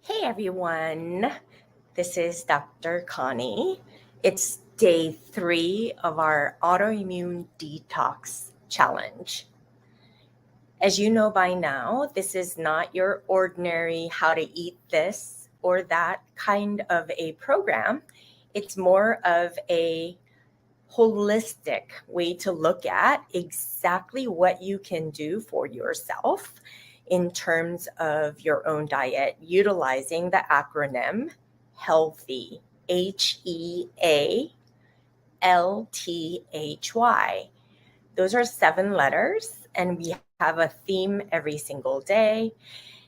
Hey everyone, this is Dr. Connie. It's day 3 of our Autoimmune Detox Challenge. As you know by now, this is not your ordinary how to eat this or that kind of a program. It's more of a holistic way to look at exactly what you can do for yourself in terms of your own diet, utilizing the acronym HEALTHY, HEALTHY. Those are 7 letters, and we have a theme every single day,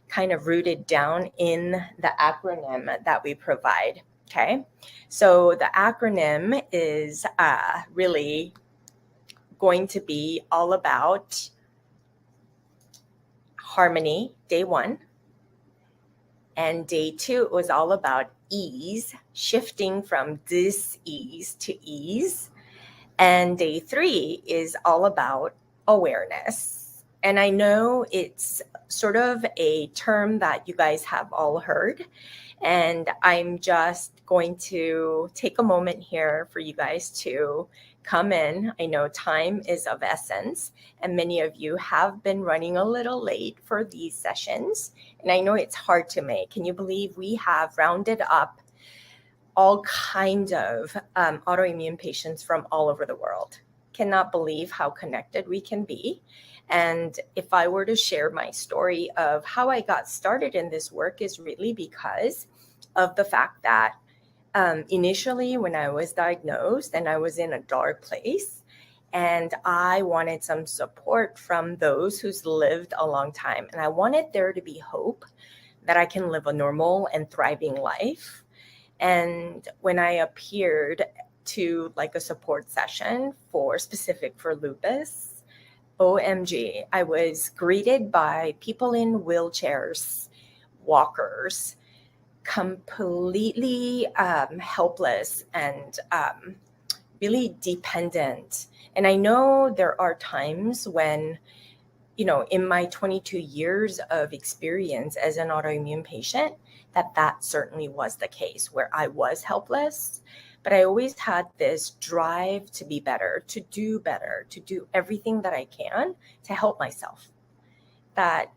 kind of rooted down in the acronym that we provide. Okay, so the acronym is really going to be all about harmony, day 1. And day 2 was all about ease, shifting from dis-ease to ease. And day 3 is all about awareness. And I know it's sort of a term that you guys have all heard. And I'm just going to take a moment here for you guys to come in. I know time is of essence, and many of you have been running a little late for these sessions. And I know it's hard to make. Can you believe we have rounded up all kinds of autoimmune patients from all over the world? Cannot believe how connected we can be. And if I were to share my story of how I got started in this work, is really because of the fact that initially when I was diagnosed and I was in a dark place, and I wanted some support from those who's lived a long time. And I wanted there to be hope that I can live a normal and thriving life. And when I appeared to like a support session specific for lupus, OMG, I was greeted by people in wheelchairs, walkers, completely helpless and really dependent. And I know there are times when, in my 22 years of experience as an autoimmune patient, that certainly was the case where I was helpless. But I always had this drive to be better, to do everything that I can to help myself. That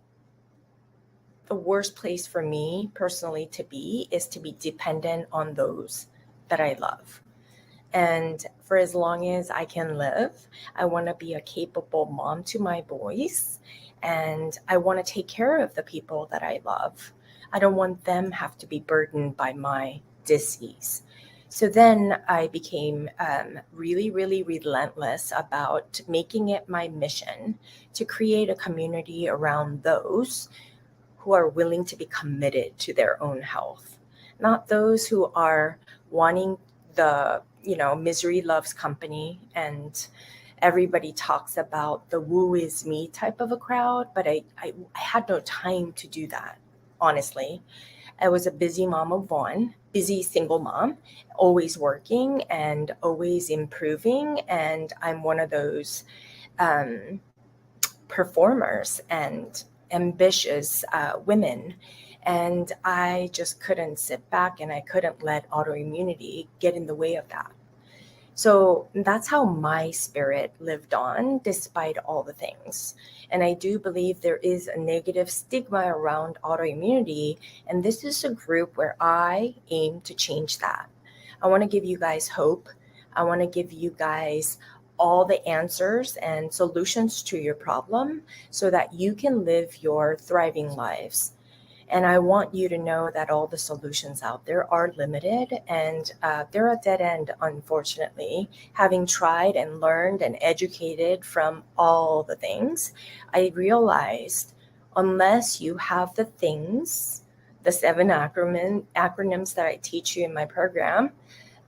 the worst place for me personally to be is to be dependent on those that I love. And for as long as I can live, I want to be a capable mom to my boys. And I want to take care of the people that I love. I don't want them have to be burdened by my disease. So then I became really, really relentless about making it my mission to create a community around those who are willing to be committed to their own health, not those who are wanting the misery loves company, and everybody talks about the woo is me type of a crowd. But I had no time to do that, honestly. I was a busy mom of one, busy single mom, always working and always improving. And I'm one of those performers and ambitious women. And I just couldn't sit back, and I couldn't let autoimmunity get in the way of that. So that's how my spirit lived on despite all the things. And I do believe there is a negative stigma around autoimmunity. And this is a group where I aim to change that. I want to give you guys hope. I want to give you guys all the answers and solutions to your problem so that you can live your thriving lives. And I want you to know that all the solutions out there are limited, and they're a dead end, unfortunately. Having tried and learned and educated from all the things, I realized unless you have the things, the 7 acronyms that I teach you in my program,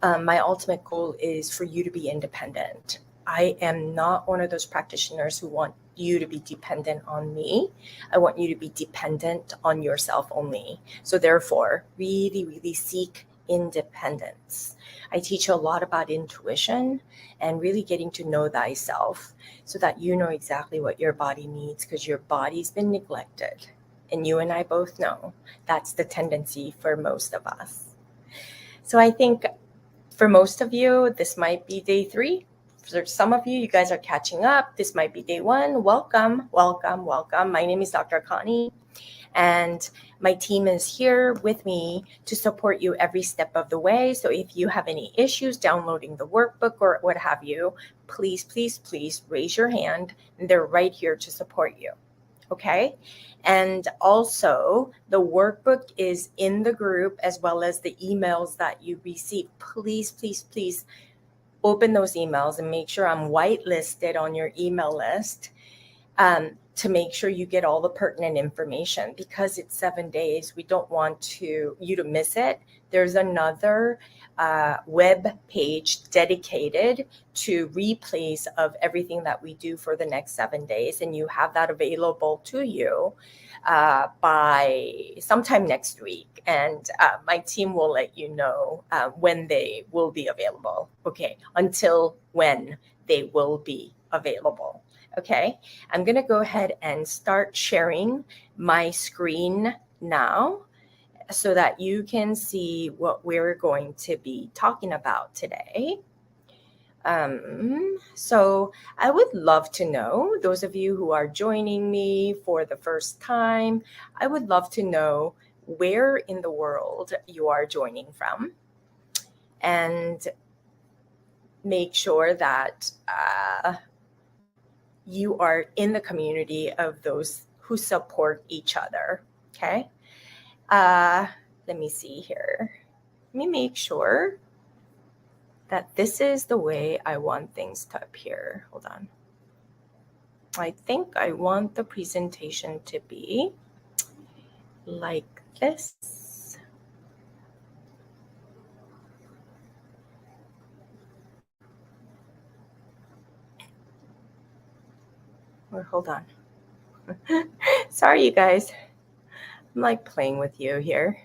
my ultimate goal is for you to be independent. I am not one of those practitioners who want you to be dependent on me. I want you to be dependent on yourself only. So therefore, really, really seek independence. I teach a lot about intuition and really getting to know thyself so that you know exactly what your body needs, because your body's been neglected And you and I both know that's the tendency for most of us. So I think for most of you, this might be day 3. For some of you, you guys are catching up. This might be day 1. Welcome, welcome, welcome. My name is Dr. Connie, and my team is here with me to support you every step of the way. So if you have any issues downloading the workbook or what have you, please, please, please raise your hand, and they're right here to support you. Okay. And also the workbook is in the group as well as the emails that you receive. Please, please, please open those emails and make sure I'm whitelisted on your email list to make sure you get all the pertinent information, because it's 7 days. We don't want you to miss it. There's another web page dedicated to replays of everything that we do for the next 7 days. And you have that available to you by sometime next week. And my team will let you know when they will be available. Okay, until when they will be available. Okay, I'm going to go ahead and start sharing my screen now so that you can see what we're going to be talking about today. So I would love to know, those of you who are joining me for the first time, I would love to know where in the world you are joining from, and make sure that you are in the community of those who support each other. Okay. Let me see here. Let me make sure that this is the way I want things to appear. Hold on. I think I want the presentation to be like this. Or hold on. Sorry, you guys. I'm like playing with you here.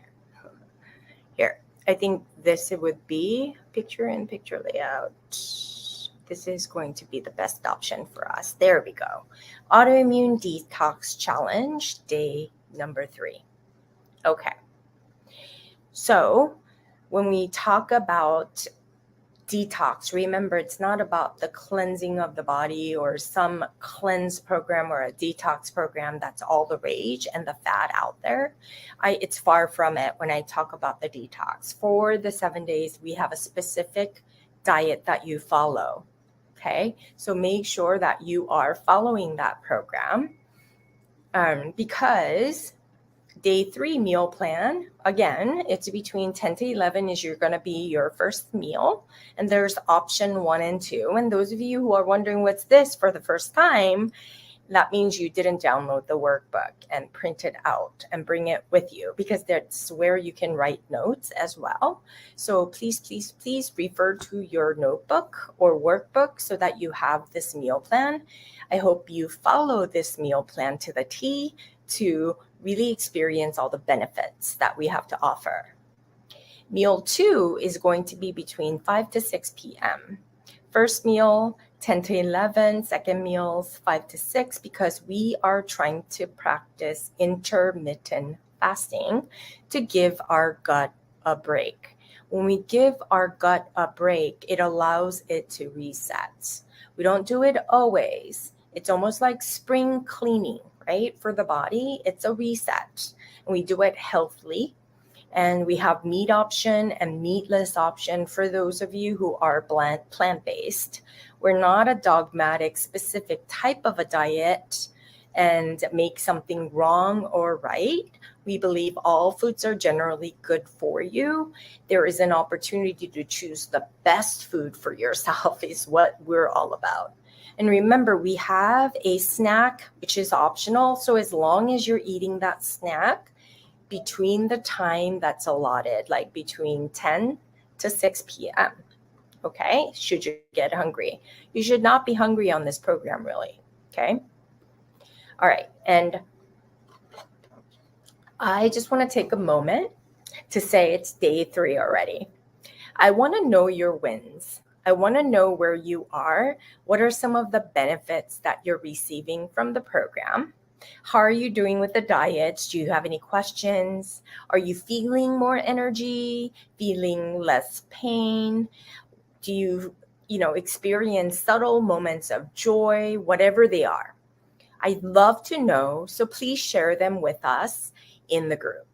Here, I think this would be picture-in-picture layout. This is going to be the best option for us. There we go. Autoimmune Detox Challenge, day number 3. Okay. So when we talk about detox, remember, it's not about the cleansing of the body or some cleanse program or a detox program that's all the rage and the fad out there. It's far from it when I talk about the detox. For the 7 days, we have a specific diet that you follow. Okay, so make sure that you are following that program, because day 3 meal plan, again, it's between 10 to 11 is you're going to be your first meal. And there's option 1 and 2. And those of you who are wondering what's this for the first time, that means you didn't download the workbook and print it out and bring it with you, because that's where you can write notes as well. So please, please, please refer to your notebook or workbook so that you have this meal plan. I hope you follow this meal plan to the T to really experience all the benefits that we have to offer. Meal 2 is going to be between 5 to 6 p.m. First meal, 10 to 11, second meals, 5 to 6, because we are trying to practice intermittent fasting to give our gut a break. When we give our gut a break, it allows it to reset. We don't do it always. It's almost like spring cleaning, right? For the body, it's a reset. And we do it healthily. And we have meat option and meatless option for those of you who are plant-based. We're not a dogmatic specific type of a diet and make something wrong or right. We believe all foods are generally good for you. There is an opportunity to choose the best food for yourself is what we're all about. And remember, we have a snack, which is optional. So as long as you're eating that snack between the time that's allotted, like between 10 to 6 p.m., okay, should you get hungry. You should not be hungry on this program, really, okay? All right, and I just want to take a moment to say it's day 3 already. I want to know your wins. I want to know where you are. What are some of the benefits that you're receiving from the program? How are you doing with the diets? Do you have any questions? Are you feeling more energy, feeling less pain? Do you, experience subtle moments of joy, whatever they are? I'd love to know, so please share them with us in the group.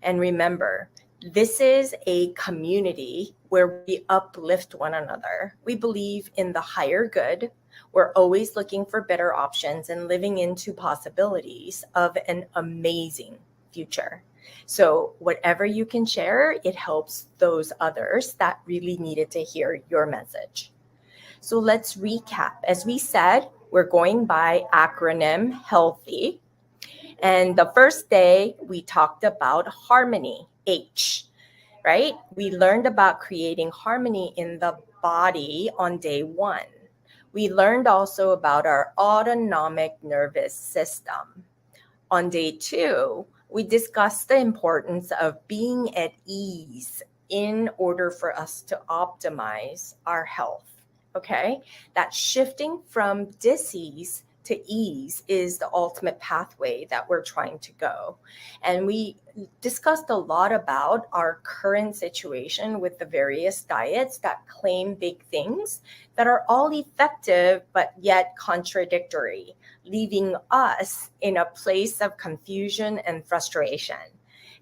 And remember, this is a community where we uplift one another. We believe in the higher good. We're always looking for better options and living into possibilities of an amazing future. So whatever you can share, it helps those others that really needed to hear your message. So let's recap. As we said, we're going by acronym HEALTHY. And the first day we talked about harmony, H, right? We learned about creating harmony in the body on day 1. We learned also about our autonomic nervous system. On day 2, we discussed the importance of being at ease in order for us to optimize our health. Okay, that shifting from dis-ease to ease is the ultimate pathway that we're trying to go. And we discussed a lot about our current situation with the various diets that claim big things that are all effective but yet contradictory, leaving us in a place of confusion and frustration.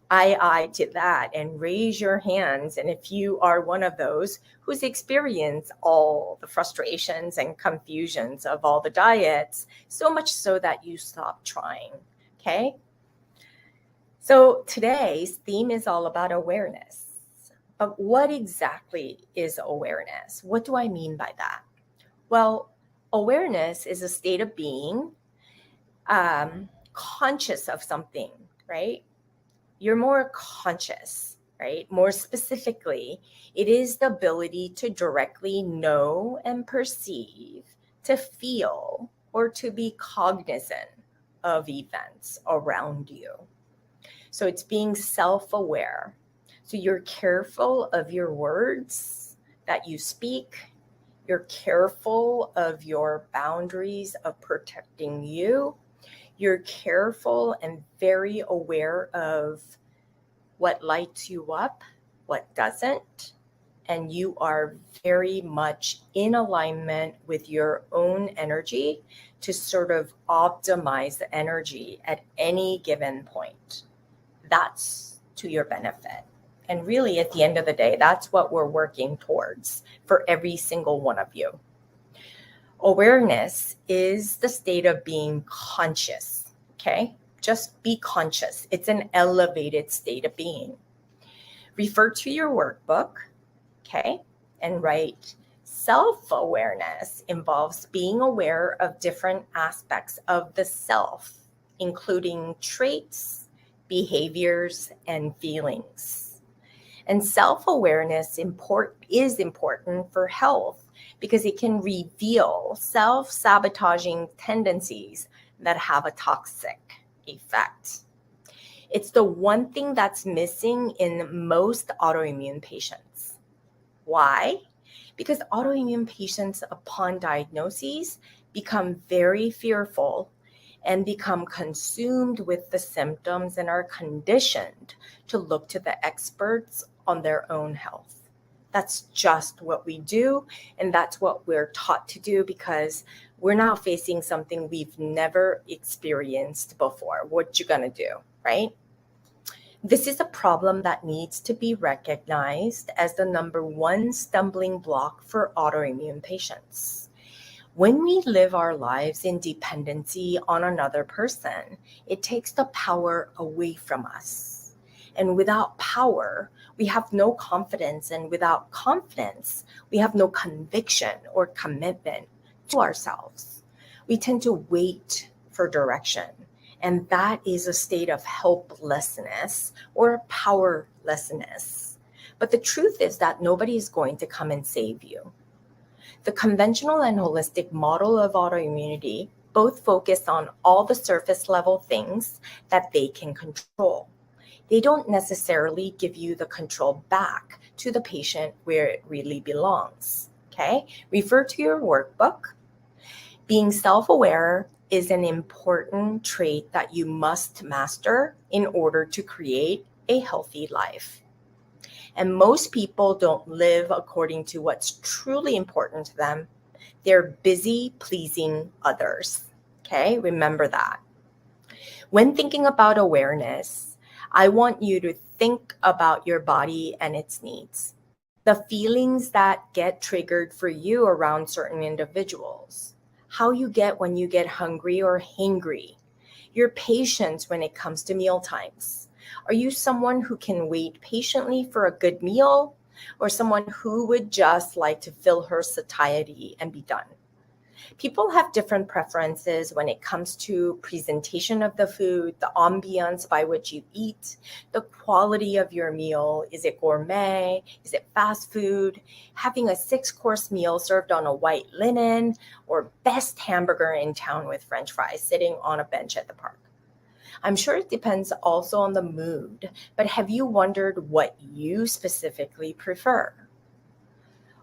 I to that, and raise your hands. And if you are one of those who's experienced all the frustrations and confusions of all the diets, so much so that you stop trying, okay? So today's theme is all about awareness. But what exactly is awareness? What do I mean by that? Well, awareness is a state of being conscious of something, right? You're more conscious, right? More specifically, it is the ability to directly know and perceive, to feel, or to be cognizant of events around you. So it's being self-aware. So you're careful of your words that you speak. You're careful of your boundaries of protecting you. You're careful and very aware of what lights you up, what doesn't, and you are very much in alignment with your own energy to sort of optimize the energy at any given point. That's to your benefit. And really, at the end of the day, that's what we're working towards for every single one of you. Awareness is the state of being conscious, okay? Just be conscious. It's an elevated state of being. Refer to your workbook, okay? And write, self-awareness involves being aware of different aspects of the self, including traits, behaviors, and feelings. And self-awareness is important for health because it can reveal self-sabotaging tendencies that have a toxic effect. It's the one thing that's missing in most autoimmune patients. Why? Because autoimmune patients, upon diagnoses, become very fearful and become consumed with the symptoms and are conditioned to look to the experts on their own health. That's just what we do, and that's what we're taught to do because we're now facing something we've never experienced before. What you gonna do, right? This is a problem that needs to be recognized as the number one stumbling block for autoimmune patients. When we live our lives in dependency on another person, it takes the power away from us. And without power, we have no confidence. And without confidence, we have no conviction or commitment to ourselves. We tend to wait for direction. And that is a state of helplessness or powerlessness. But the truth is that nobody is going to come and save you. The conventional and holistic model of autoimmunity both focus on all the surface level things that they can control. They don't necessarily give you the control back to the patient where it really belongs. Okay? Refer to your workbook. Being self-aware is an important trait that you must master in order to create a healthy life. And most people don't live according to what's truly important to them. They're busy pleasing others. Okay, remember that. When thinking about awareness, I want you to think about your body and its needs. The feelings that get triggered for you around certain individuals, how you get when you get hungry or hangry, your patience when it comes to meal times. Are you someone who can wait patiently for a good meal, or someone who would just like to fill her satiety and be done? People have different preferences when it comes to presentation of the food, the ambiance by which you eat, the quality of your meal. Is it gourmet? Is it fast food? Having a 6-course meal served on a white linen, or best hamburger in town with French fries sitting on a bench at the park? I'm sure it depends also on the mood, but have you wondered what you specifically prefer?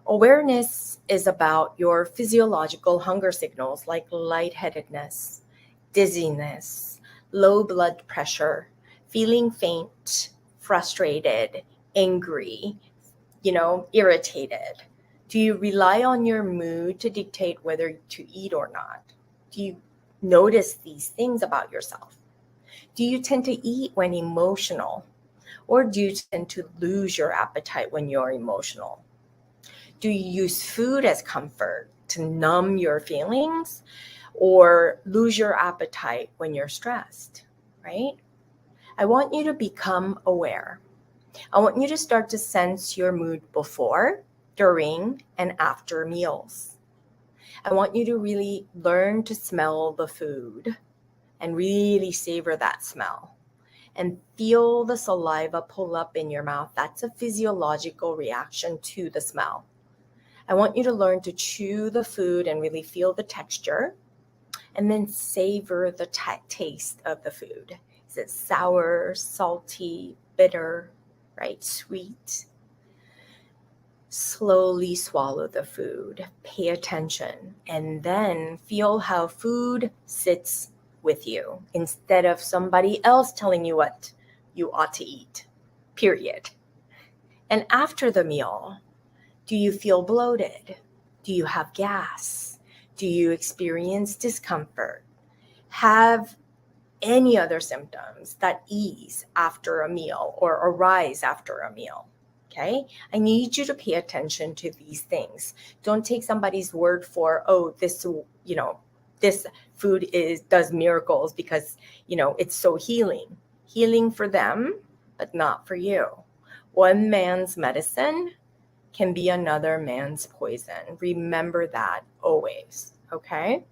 Awareness is about your physiological hunger signals like lightheadedness, dizziness, low blood pressure, feeling faint, frustrated, angry, irritated. Do you rely on your mood to dictate whether to eat or not? Do you notice these things about yourself? Do you tend to eat when emotional, or do you tend to lose your appetite when you're emotional? Do you use food as comfort to numb your feelings, or lose your appetite when you're stressed, right? I want you to become aware. I want you to start to sense your mood before, during, and after meals. I want you to really learn to smell the food and really savor that smell and feel the saliva pull up in your mouth. That's a physiological reaction to the smell. I want you to learn to chew the food and really feel the texture, and then savor the taste of the food. Is it sour, salty, bitter, right? Sweet? Slowly swallow the food, pay attention, and then feel how food sits with you instead of somebody else telling you what you ought to eat, period. And after the meal, do you feel bloated? Do you have gas? Do you experience discomfort? Have any other symptoms that ease after a meal or arise after a meal? Okay, I need you to pay attention to these things. Don't take somebody's word for, oh, this food does miracles because, it's so healing. Healing for them, but not for you. One man's medicine can be another man's poison. Remember that always, okay?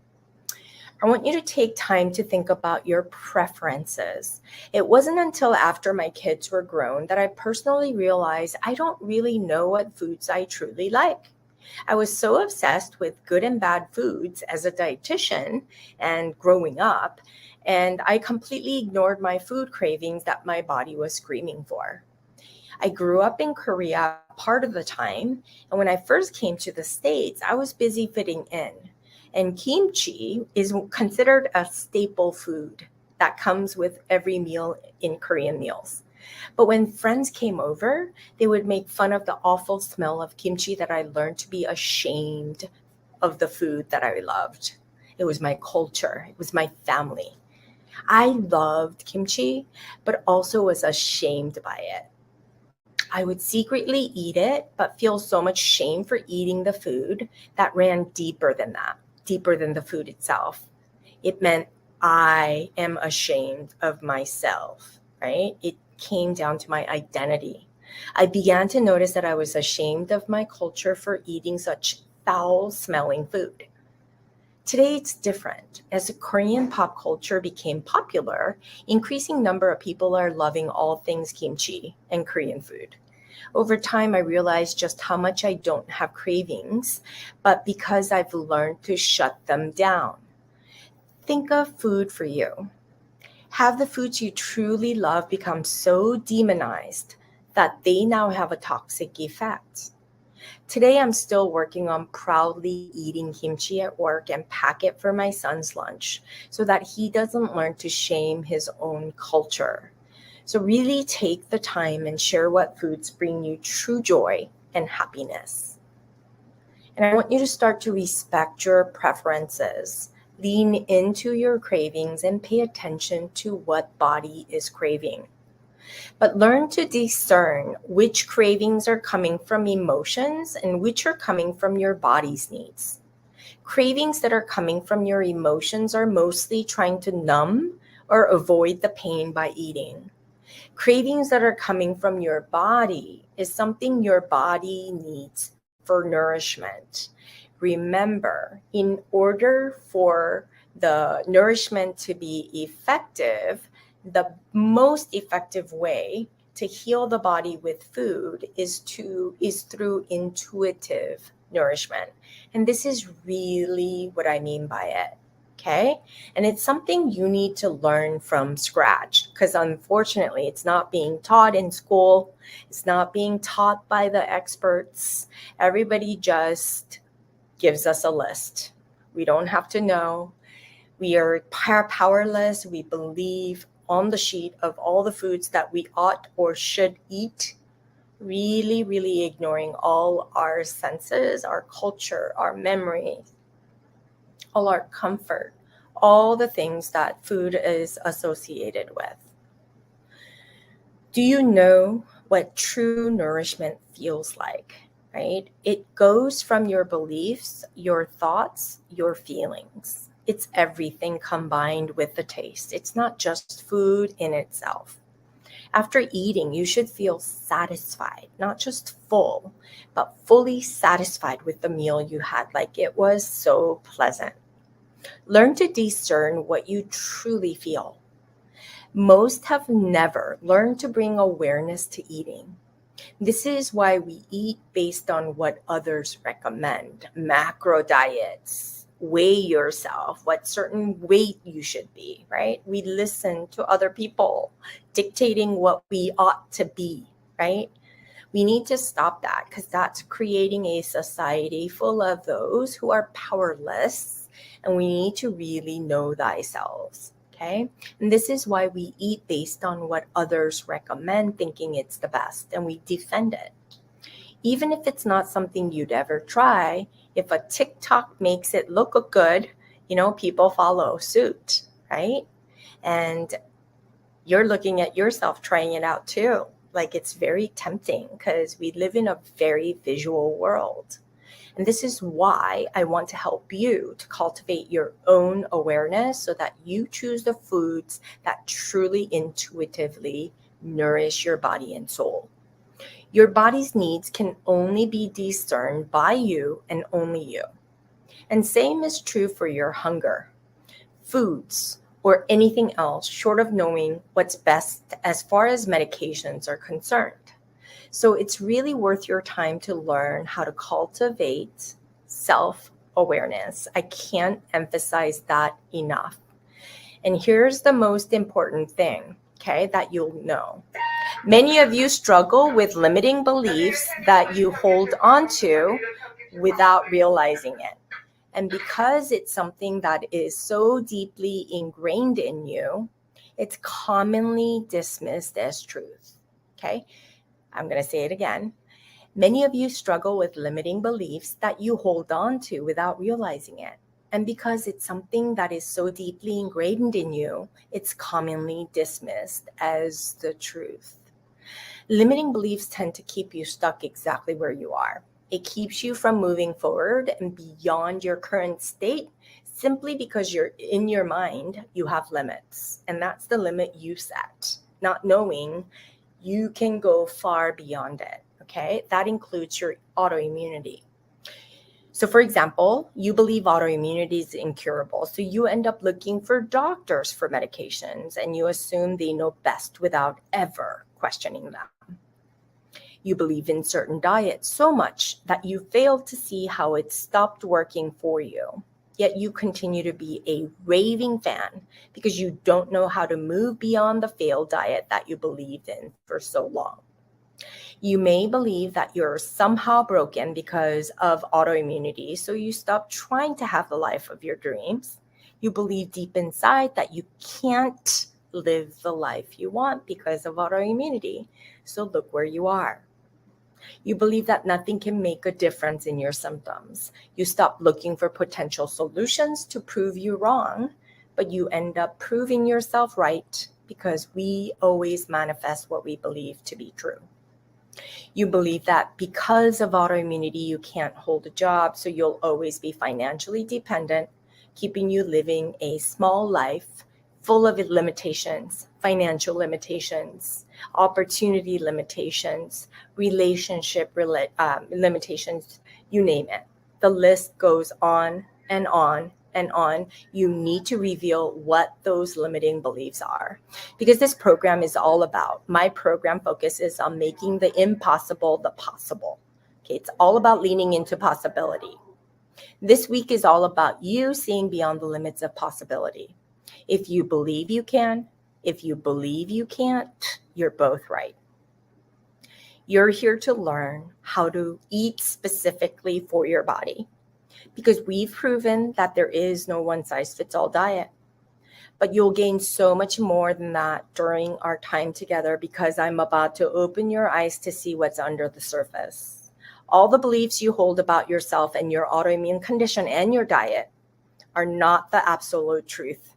I want you to take time to think about your preferences. It wasn't until after my kids were grown that I personally realized I don't really know what foods I truly like. I was so obsessed with good and bad foods as a dietitian and growing up, and I completely ignored my food cravings that my body was screaming for. I grew up in Korea part of the time, and when I first came to the States, I was busy fitting in. And kimchi is considered a staple food that comes with every meal in Korean meals. But when friends came over, they would make fun of the awful smell of kimchi that I learned to be ashamed of the food that I loved. It was my culture. It was my family. I loved kimchi, but also was ashamed by it. I would secretly eat it, but feel so much shame for eating the food that ran deeper than that, deeper than the food itself. It meant I am ashamed of myself, right? It came down to my identity. I began to notice that I was ashamed of my culture for eating such foul-smelling food. Today it's different. As the Korean pop culture became popular, increasing number of people are loving all things kimchi and Korean food. Over time, I realized just how much I don't have cravings, but because I've learned to shut them down. Think of food for you. Have the foods you truly love become so demonized that they now have a toxic effect? Today, I'm still working on proudly eating kimchi at work and pack it for my son's lunch so that he doesn't learn to shame his own culture. So, really take the time and share what foods bring you true joy and happiness. And I want you to start to respect your preferences. Lean into your cravings and pay attention to what body is craving. But learn to discern which cravings are coming from emotions and which are coming from your body's needs. Cravings that are coming from your emotions are mostly trying to numb or avoid the pain by eating. Cravings that are coming from your body is something your body needs for nourishment. Remember, in order for the nourishment to be effective, the most effective way to heal the body with food is through intuitive nourishment. And this is really what I mean by it. Okay. And it's something you need to learn from scratch because unfortunately, it's not being taught in school. It's not being taught by the experts. Everybody just gives us a list. We don't have to know. We are powerless. We believe on the sheet of all the foods that we ought or should eat, really, really ignoring all our senses, our culture, our memory, all our comfort, all the things that food is associated with. Do you know what true nourishment feels like? Right? It goes from your beliefs, your thoughts, your feelings. It's everything combined with the taste. It's not just food in itself. After eating, you should feel satisfied, not just full, but fully satisfied with the meal you had, like it was so pleasant. Learn to discern what you truly feel. Most have never learned to bring awareness to eating. This is why we eat based on what others recommend. Macro diets, weigh yourself, what certain weight you should be, right? We listen to other people dictating what we ought to be, right? We need to stop that because that's creating a society full of those who are powerless, and we need to really know thyself. Okay. And this is why we eat based on what others recommend, thinking it's the best, and we defend it. Even if it's not something you'd ever try, if a TikTok makes it look good, people follow suit, right? And you're looking at yourself trying it out too. Like it's very tempting because we live in a very visual world. And this is why I want to help you to cultivate your own awareness so that you choose the foods that truly intuitively nourish your body and soul. Your body's needs can only be discerned by you and only you. And same is true for your hunger. Foods or anything else short of knowing what's best as far as medications are concerned. So it's really worth your time to learn how to cultivate self-awareness. I can't emphasize that enough. And here's the most important thing, okay, that you'll know. Many of you struggle with limiting beliefs that you hold on to without realizing it. And because it's something that is so deeply ingrained in you, it's commonly dismissed as truth. Okay? I'm going to say it again. Many of you struggle with limiting beliefs that you hold on to without realizing it. And because it's something that is so deeply ingrained in you, it's commonly dismissed as the truth. Limiting beliefs tend to keep you stuck exactly where you are. It keeps you from moving forward and beyond your current state simply because you're in your mind, you have limits. And that's the limit you set, not knowing you can go far beyond it. Okay. That includes your autoimmunity. So, for example, you believe autoimmunity is incurable. So you end up looking for doctors for medications and you assume they know best without ever questioning them. You believe in certain diets so much that you fail to see how it stopped working for you. Yet you continue to be a raving fan because you don't know how to move beyond the failed diet that you believed in for so long. You may believe that you're somehow broken because of autoimmunity, so you stop trying to have the life of your dreams. You believe deep inside that you can't live the life you want because of autoimmunity, so look where you are. You believe that nothing can make a difference in your symptoms. You stop looking for potential solutions to prove you wrong, but you end up proving yourself right because we always manifest what we believe to be true. You believe that because of autoimmunity, you can't hold a job, so you'll always be financially dependent, keeping you living a small life full of limitations, financial limitations, opportunity limitations, relationship limitations, you name it. The list goes on and on and on. You need to reveal what those limiting beliefs are, because this program is all about, my program focuses on making the impossible the possible. Okay, it's all about leaning into possibility. This week is all about you seeing beyond the limits of possibility. If you believe you can, if you believe you can't, you're both right. You're here to learn how to eat specifically for your body, because we've proven that there is no one-size-fits-all diet. But you'll gain so much more than that during our time together, because I'm about to open your eyes to see what's under the surface. All the beliefs you hold about yourself and your autoimmune condition and your diet are not the absolute truth.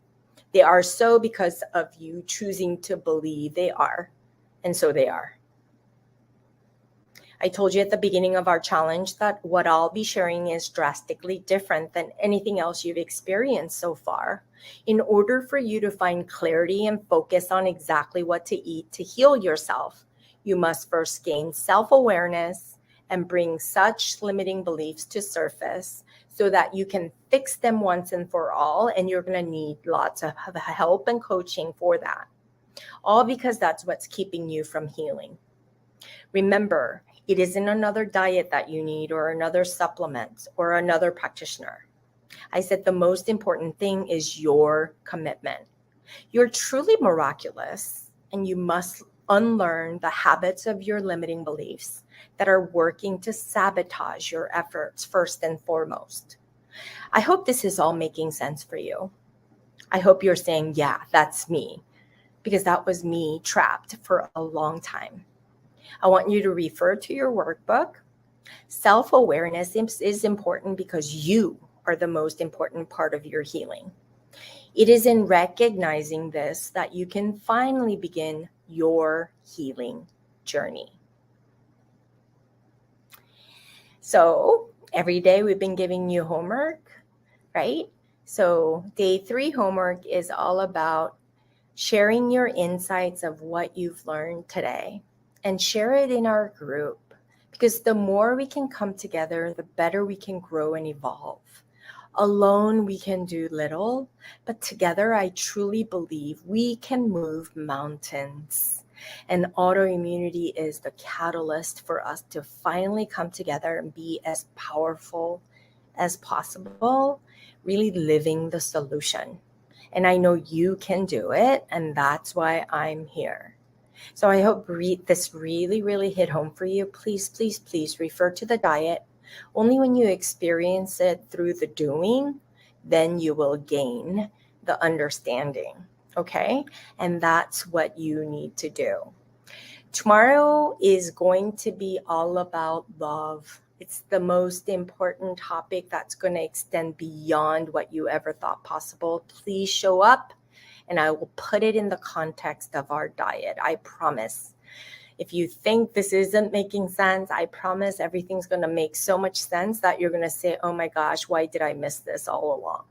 They are so because of you choosing to believe they are, and so they are. I told you at the beginning of our challenge that what I'll be sharing is drastically different than anything else you've experienced so far. In order for you to find clarity and focus on exactly what to eat to heal yourself, you must first gain self-awareness and bring such limiting beliefs to surface so that you can fix them once and for all. And you're going to need lots of help and coaching for that. All because that's what's keeping you from healing. Remember, it isn't another diet that you need, or another supplement, or another practitioner. I said the most important thing is your commitment. You're truly miraculous, and you must unlearn the habits of your limiting beliefs that are working to sabotage your efforts first and foremost. I hope this is all making sense for you. I hope you're saying, yeah, that's me, because that was me trapped for a long time. I want you to refer to your workbook. Self-awareness is important because you are the most important part of your healing. It is in recognizing this that you can finally begin your healing journey. So every day we've been giving you homework, right? So day 3 homework is all about sharing your insights of what you've learned today, and share it in our group, because the more we can come together, the better we can grow and evolve. Alone, we can do little, but together, I truly believe we can move mountains. And autoimmunity is the catalyst for us to finally come together and be as powerful as possible, really living the solution. And I know you can do it, and that's why I'm here. So I hope this really hit home for you. Please, please, please refer to the diet. Only when you experience it through the doing, then you will gain the understanding, okay? And that's what you need to do. Tomorrow is going to be all about love. It's the most important topic that's going to extend beyond what you ever thought possible. Please show up, and I will put it in the context of our diet. I promise. If you think this isn't making sense, I promise everything's going to make so much sense that you're going to say, oh my gosh, why did I miss this all along?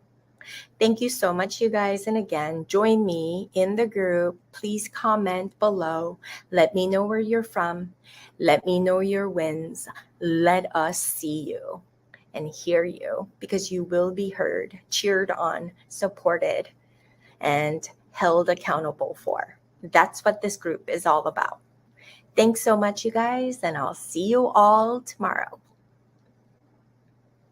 Thank you so much, you guys. And again, join me in the group. Please comment below. Let me know where you're from. Let me know your wins. Let us see you and hear you, because you will be heard, cheered on, supported, and held accountable for. That's what this group is all about. Thanks so much, you guys, and I'll see you all tomorrow.